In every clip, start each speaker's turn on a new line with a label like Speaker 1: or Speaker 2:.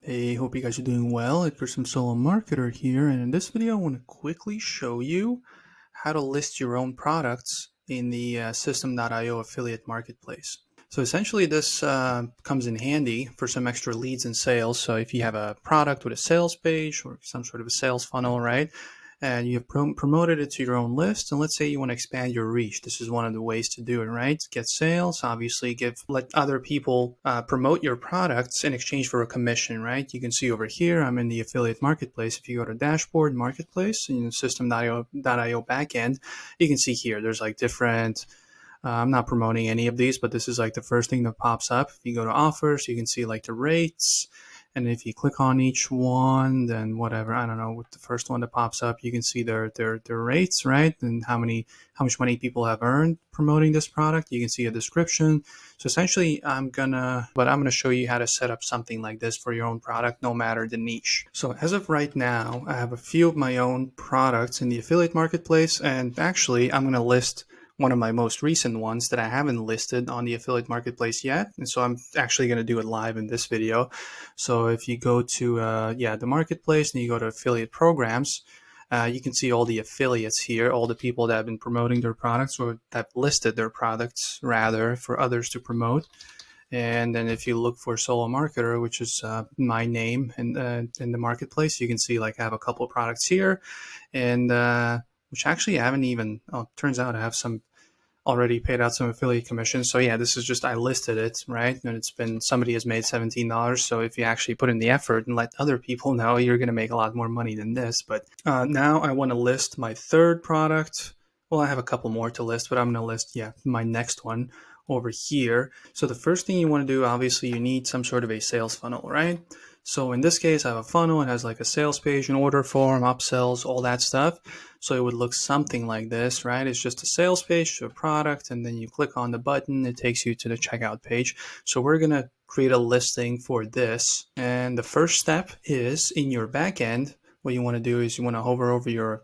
Speaker 1: Hey, hope you guys are doing well. It's Some Solo Marketer here, and in this video I want to quickly show you how to list your own products in the systeme.io affiliate marketplace. So essentially this comes in handy for some extra leads and sales. So if you have a product with a sales page or some sort of a sales funnel, right? And you've promoted it to your own list, and let's say you want to expand your reach. This is one of the ways to do it, right? Get sales, obviously let other people promote your products in exchange for a commission, right? You can see over here, I'm in the affiliate marketplace. If you go to dashboard marketplace in the systeme.io backend, you can see here, there's like different I'm not promoting any of these, but this is like the first thing that pops up. If you go to offers, you can see like the rates. And if you click on each one, then whatever, I don't know, with the first one that pops up, you can see their rates, right? And how much money people have earned promoting this product. You can see a description. So essentially, I'm gonna show you how to set up something like this for your own product, no matter the niche. So as of right now, I have a few of my own products in the affiliate marketplace, and actually, I'm gonna list one of my most recent ones that I haven't listed on the affiliate marketplace yet. And so I'm actually going to do it live in this video. So if you go to the marketplace and you go to affiliate programs, you can see all the affiliates here, all the people that have been promoting their products or that have listed their products rather for others to promote. And then if you look for solo marketer, which is my name in the marketplace, you can see like I have a couple of products here, and which actually I haven't even. Oh, turns out I have some already paid out some affiliate commissions. So yeah, this is just I listed it, right? And it's been somebody has made $17. So if you actually put in the effort and let other people know, you're going to make a lot more money than this. But now I want to list my third product. Well, I have a couple more to list, but I'm going to list my next one over here. So the first thing you want to do, obviously, you need some sort of a sales funnel, right? So in this case, I have a funnel. It has like a sales page, an order form, upsells, all that stuff. So it would look something like this, right? It's just a sales page to a product, and then you click on the button. It takes you to the checkout page. So we're going to create a listing for this. And the first step is in your backend. What you want to do is you want to hover over your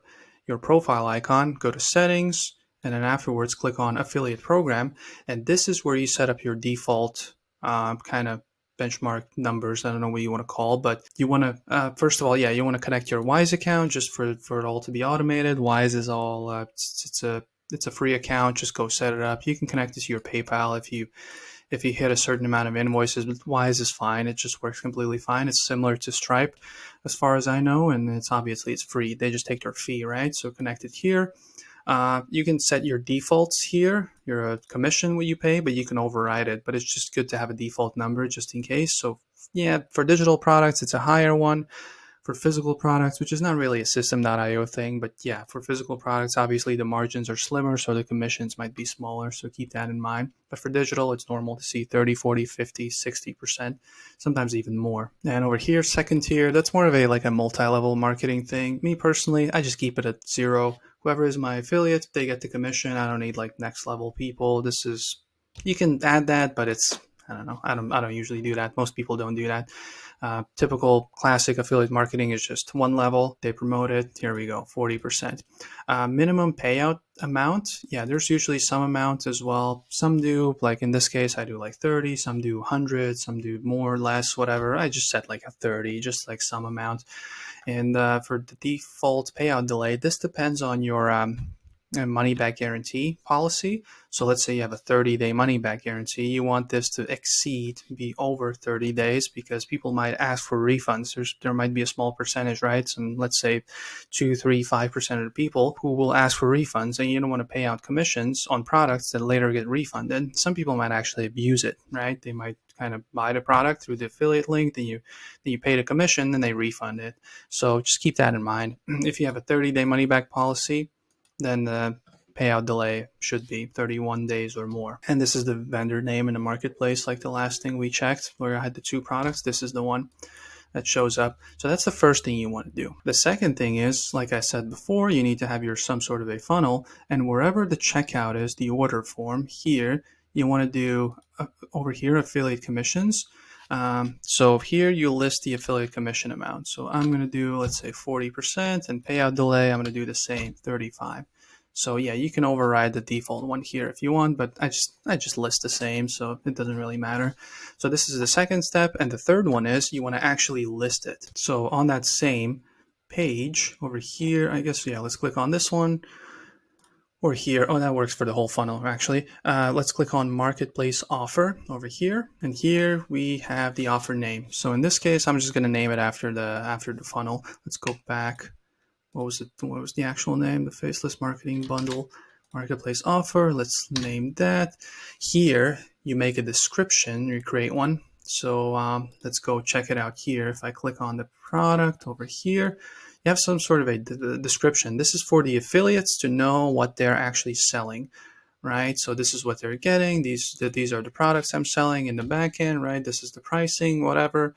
Speaker 1: profile icon, go to settings, and then afterwards click on affiliate program. And this is where you set up your default kind of benchmark numbers. I don't know what you want to call, but you want to first of all, you want to connect your Wise account just for it all to be automated. Wise is all it's a free account. Just go set it up. You can connect it to your PayPal if you hit a certain amount of invoices. But Wise is fine. It just works completely fine. It's similar to Stripe as far as I know, and it's free. They just take their fee, right? So connect it here. You can set your defaults here, your commission what you pay, but you can override it. But it's just good to have a default number just in case. So yeah, for digital products, it's a higher one. For physical products, which is not really a systeme.io thing, but yeah, for physical products, obviously the margins are slimmer, so the commissions might be smaller. So keep that in mind. But for digital, it's normal to see 30, 40, 50, 60%, sometimes even more. And over here, second tier, that's more of a multi-level marketing thing. Me personally, I just keep it at 0. Whoever is my affiliate, they get the commission. I don't need like next level people. You can add that, but I don't know. I don't usually do that. Most people don't do that. Typical classic affiliate marketing is just one level. They promote it. Here we go, 40%. Minimum payout amount. Yeah, there's usually some amount as well. Some do, like in this case, I do like 30. Some do 100. Some do more, less, whatever. I just set like a 30, just like some amount. And for the default payout delay, this depends on your money back guarantee policy. So let's say you have a 30-day money back guarantee. You want this to be over 30 days because people might ask for refunds. There might be a small percentage, right? And let's say 2, 3, 5% of the people who will ask for refunds, and you don't want to pay out commissions on products that later get refunded. Some people might actually abuse it, right? They might kind of buy the product through the affiliate link, then you pay the commission, then they refund it. So just keep that in mind. If you have a 30-day money back policy, then the payout delay should be 31 days or more. And this is the vendor name in the marketplace, like the last thing we checked where I had the 2 products. This is the one that shows up. So that's the first thing you want to do. The second thing is, like I said before, you need to have some sort of a funnel, and wherever the checkout is, the order form here, you want to do over here affiliate commissions. So here you list the affiliate commission amount. So I'm going to do, let's say 40%, and payout delay, I'm going to do the same, 35. So yeah, you can override the default one here if you want, but I just list the same, so it doesn't really matter. So this is the second step, and the third one is you want to actually list it. So on that same page over here, I guess, yeah, let's click on this one. Or here, oh, that works for the whole funnel actually. Let's click on Marketplace Offer over here, and here we have the offer name. So in this case, I'm just going to name it after the funnel. Let's go back. What was it? What was the actual name? The Faceless Marketing Bundle Marketplace Offer. Let's name that. Here, you make a description. You create one. So let's go check it out here. If I click on the product over here, you have some sort of a description. This is for the affiliates to know what they're actually selling, right? So this is what they're getting. These are the products I'm selling in the back end, right? This is the pricing, whatever.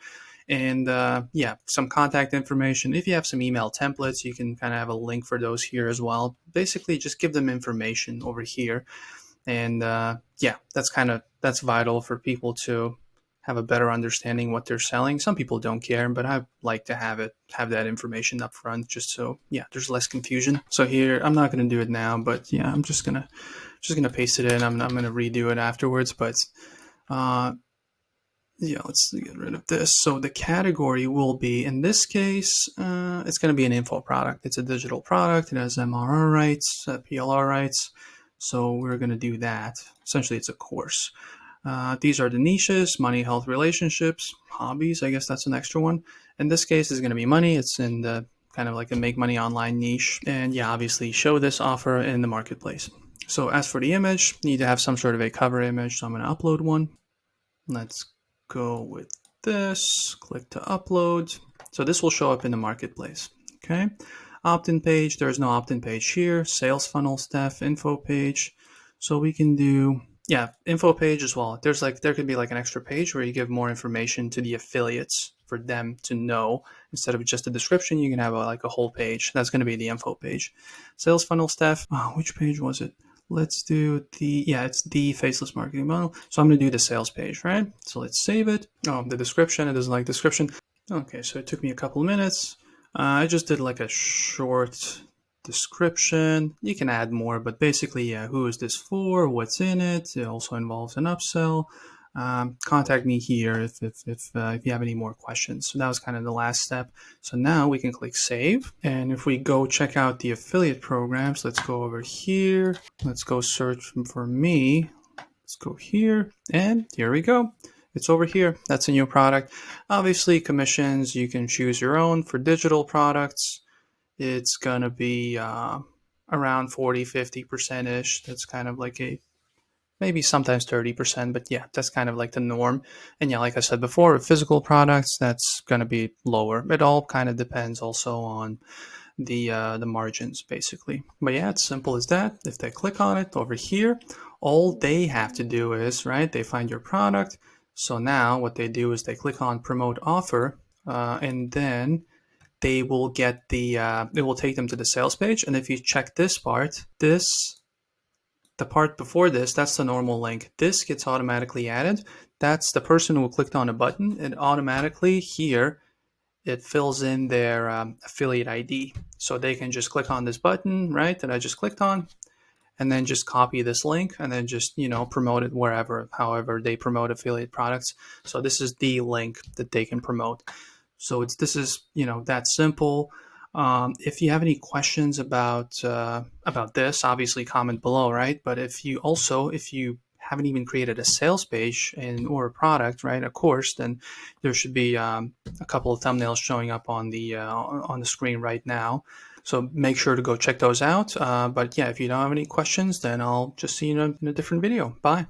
Speaker 1: And yeah, some contact information. If you have some email templates, you can kind of have a link for those here as well. Basically, just give them information over here. And yeah, that's vital for people to have a better understanding what they're selling. Some people don't care, but I like to have that information up front, just so yeah, there's less confusion. So here, I'm not going to do it now, but yeah, I'm just gonna paste it in. I'm gonna redo it afterwards, but yeah, let's get rid of this. So the category will be, in this case, it's going to be an info product. It's a digital product. It has MRR rights, PLR rights. So we're going to do that. Essentially, it's a course. These are the niches: money, health, relationships, hobbies. I guess that's an extra one. In this case, it's going to be money. It's in the kind of like a make money online niche. And yeah, obviously show this offer in the marketplace. So as for the image, you need to have some sort of a cover image. So I'm going to upload one. Let's go with this, click to upload. So this will show up in the marketplace. Okay. Opt-in page, there's no opt-in page here. Sales funnel, staff info page. So we can do, yeah, info page as well. There could be like an extra page where you give more information to the affiliates for them to know. Instead of just a description, you can have like a whole page. That's going to be the info page. Sales funnel, staff. Oh, which page was it? Let's do it's the Faceless Marketing Bundle. So I'm going to do the sales page, right? So let's save it. Oh, the description, it doesn't like description. Okay, so it took me a couple minutes. I just did like a short description. You can add more, but basically, yeah, who is this for? What's in it? It also involves an upsell. Contact me here if you have any more questions. So that was kind of the last step. So now we can click save. And if we go check out the affiliate programs, let's go over here. Let's go search for me. Let's go here, and here we go. It's over here. That's a new product. Obviously, commissions, you can choose your own. For digital products, it's going to be around 40-50%-ish. That's kind of like maybe sometimes 30%, but yeah, that's kind of like the norm. And yeah, like I said before, physical products, that's going to be lower. It all kind of depends also on the margins, basically. But yeah, it's simple as that. If they click on it over here, all they have to do is, right, they find your product. So now what they do is they click on promote offer, and then they will get it will take them to the sales page. And if you check this part, the part before this, that's the normal link. This gets automatically added. That's the person who clicked on a button, and automatically here, it fills in their affiliate ID. So they can just click on this button, right, that I just clicked on, and then just copy this link and then just, promote it wherever, however they promote affiliate products. So this is the link that they can promote. So this is that simple. If you have any questions about this, obviously comment below, right? But if you haven't even created a sales page or a product, right, a course, then there should be a couple of thumbnails showing up on the screen right now. So make sure to go check those out. But yeah, if you don't have any questions, then I'll just see you in a different video. Bye.